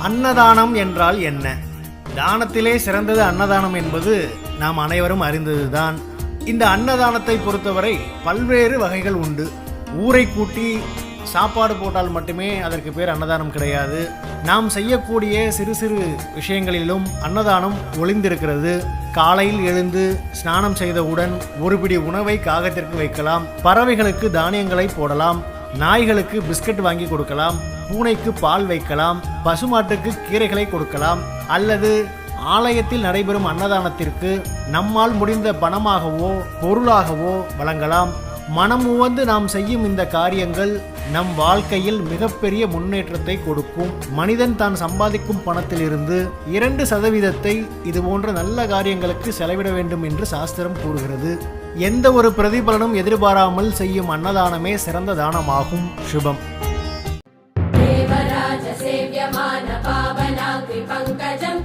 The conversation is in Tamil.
அன்னதானம் என்றால் என்ன? தானத்திலே சிறந்தது அன்னதானம் என்பது நாம் அனைவரும் அறிந்ததுதான். இந்த அன்னதானத்தை பொறுத்தவரை பல்வேறு வகைகள் உண்டு. ஊரை கூட்டி சாப்பாடு போட்டால் மட்டுமே அதற்கு பேர் அன்னதானம் கிடையாது. நாம் செய்யக்கூடிய சிறு சிறு விஷயங்களிலும் அன்னதானம் ஒளிந்திருக்கிறது. காலையில் எழுந்து ஸ்நானம் செய்தவுடன் ஒரு பிடி உணவை காகத்திற்கு வைக்கலாம். பறவைகளுக்கு தானியங்களை போடலாம். நாய்களுக்கு பிஸ்கட் வாங்கி கொடுக்கலாம். பூனைக்கு பால் வைக்கலாம். பசுமாட்டுக்கு கீரைகளை கொடுக்கலாம். அல்லது ஆலயத்தில் நடைபெறும் அன்னதானத்திற்கு நம்மால் முடிந்த பணமாகவோ பொருளாகவோ வழங்கலாம். மனம் உவந்து நாம் செய்யும் இந்த காரியங்கள் நம் வாழ்க்கையில் மிகப்பெரிய முன்னேற்றத்தை கொடுக்கும். மனிதன் தான் சம்பாதிக்கும் பணத்திலிருந்து 2% இது போன்ற நல்ல காரியங்களுக்கு செலவிட வேண்டும் என்று சாஸ்திரம் கூறுகிறது. எந்த ஒரு பிரதிபலனும் எதிர்பாராமல் செய்யும் அன்னதானமே சிறந்த தானமாகும். சுபம். தேவராஜ சேவ்யமான பாவனாக்ரி பங்கஜம்